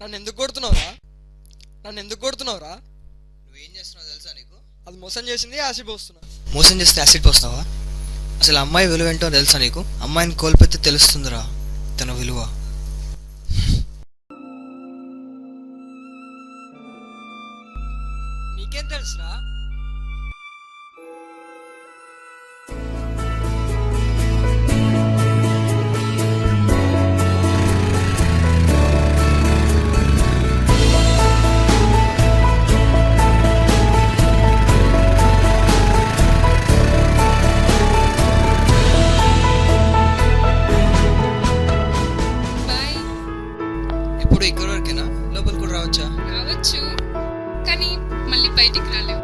నన్ను ఎందుకు కొడుతున్నావురా? నన్ను ఎందుకు కొడుతున్నావురా? నువ్వేం చేస్తున్నావు తెలుసా నీకు? అది మోసం చేసింది, యాసిడ్ పోస్తున్నా. మోసం చేస్తే యాసిడ్ పోస్తావా? అసలు అమ్మాయి విలువ ఏంటో తెలుసా నీకు? అమ్మాయిని కోల్పోతే తెలుస్తుందిరా తన విలువ. నీకేం తెలుసురా? ఇప్పుడు ఇక్కడ వరకేనా? లోపల కూడా రావచ్చా? రావచ్చు, కానీ మళ్ళీ బయటికి రాలేవు.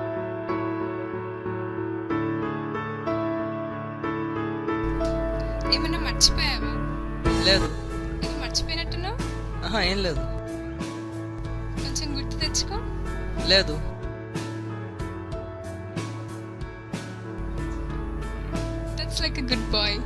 ఏమన్నా మర్చిపోయావా? లేదు. ఇది మర్చిపోయినట్టున్నావు. ఆహా, ఏం లేదు. కొంచెం గుర్తు తెచ్చుకో. లేదు. That's like a good boy.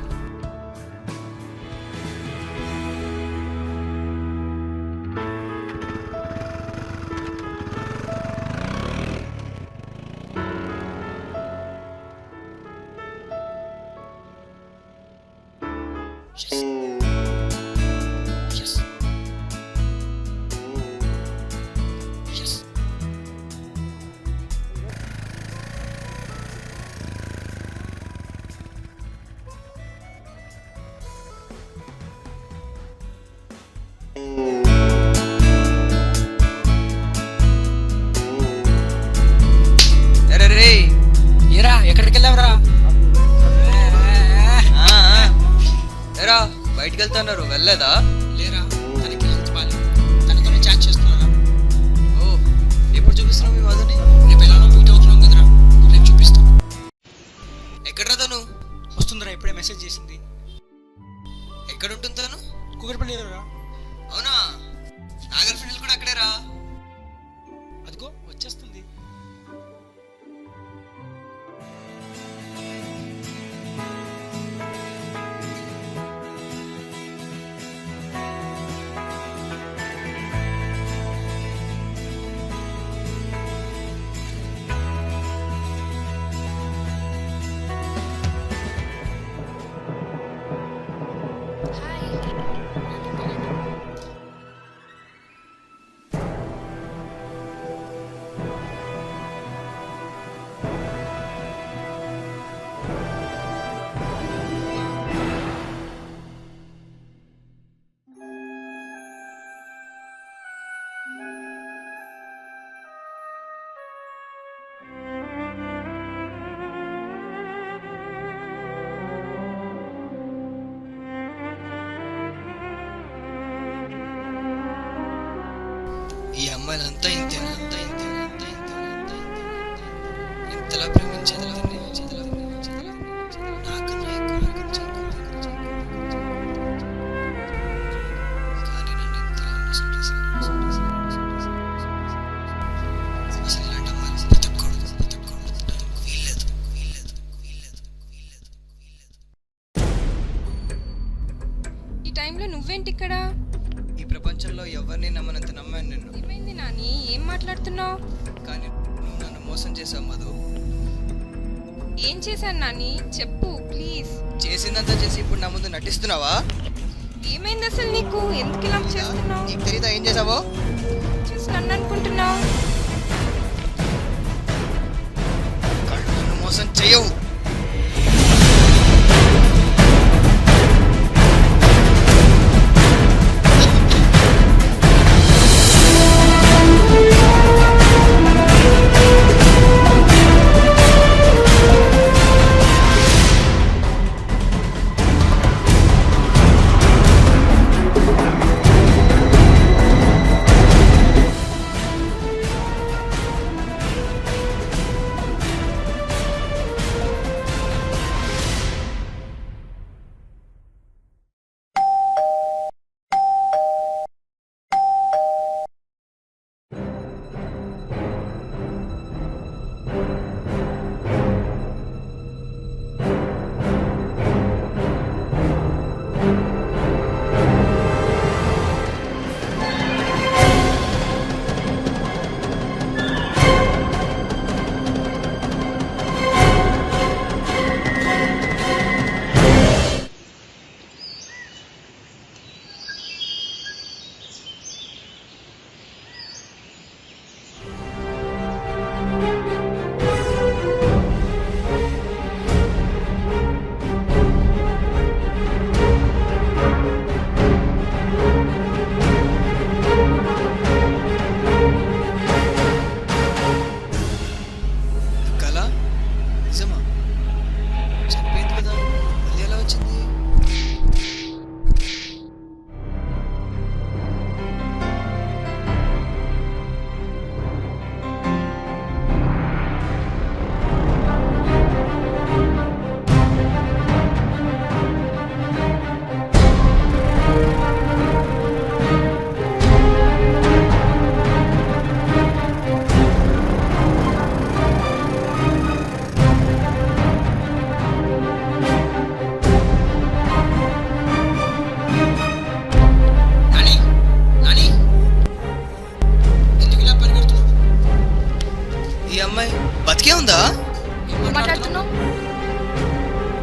ఏరా ఎక్కడికి వెళ్ళావురా? ఎరా బయటికి వెళ్తున్నారు, వెళ్ళలేదా? లేరా, తనకి హెల్త్ బాగాలేదు, తనతోనే చాట్ చేస్తున్నారా? ఓ, ఎప్పుడు చూపిస్తున్నావు మీ మధుని? రేపు ఎలానో మీట్ అవుతున్నాం కదరా, రేపు చూపిస్తాం. ఎక్కడరా తను? వస్తుందిరా, ఇప్పుడే మెసేజ్ చేసింది. ఎక్కడ ఉంటుంది తను? కుకట్పల్లిరా. అవునా, నా గర్ల్ ఫ్రెండ్ కూడా అక్కడేరా. అదిగో వచ్చేస్తుంది. ఈ అమ్మాయిలంతా ఇంతేనా? ఎంతలా ప్రేమించేది నాకన్నా ఎక్కువ కానీ నన్ను ఇంతలా మోసం చేశారు. అసలు ఇలాంటి అమ్మాయిలు బ్రతకూడదు. వీల్లేదు. ఈ టైంలో నువ్వేంటి ఇక్కడ? ఈ ప్రపంచంలో ఎవరిని నమ్మనంత నమ్మాను నిన్ను. ఏమైంది నాని, ఏం మాట్లాడుతున్నావు? కానీ నువ్వు నన్ను మోసం చేసావు మధు. ఏం చేశాను నాని, చెప్పు ప్లీజ్. చేసిందంతా చేసి ఇప్పుడు నా ముందు నటిస్తున్నావా? ఏమైంది అసలు నీకు? ఎందుకు ఇలా చేస్తున్నావు? నీకు తెలీదా ఏం చేసావో? చూసి నన్ను అనుకుంటున్నావు. కళ్ళు నన్ను మోసం చేయవు.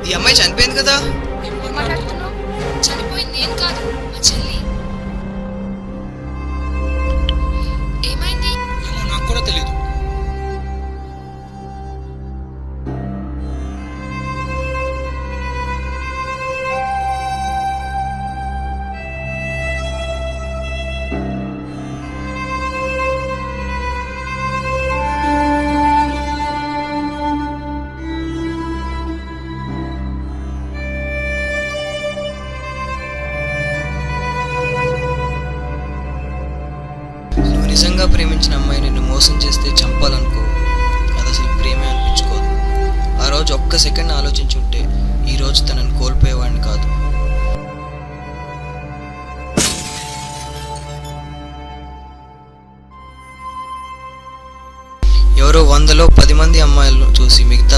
ఈ అమ్మాయి చనిపోయింది కదా. ఏం మాట్లాడుతున్నావు? చనిపోయింది నేను కాదు, మా చెల్లి. ఏమైంది? ఏమో నాకు కూడా తెలియదు. నువ్వు నిజంగా ప్రేమించిన అమ్మాయి నిన్ను మోసం చేస్తే చంపాలనుకో, అది అసలు ప్రేమే అనిపించుకోదు. ఆ రోజు ఒక్క సెకండ్ ఆలోచించుంటే ఈ రోజు తనని కోల్పోయేవాడిని కాదు. ఎవరో 100లో 10 మంది అమ్మాయిలను చూసి మిగతా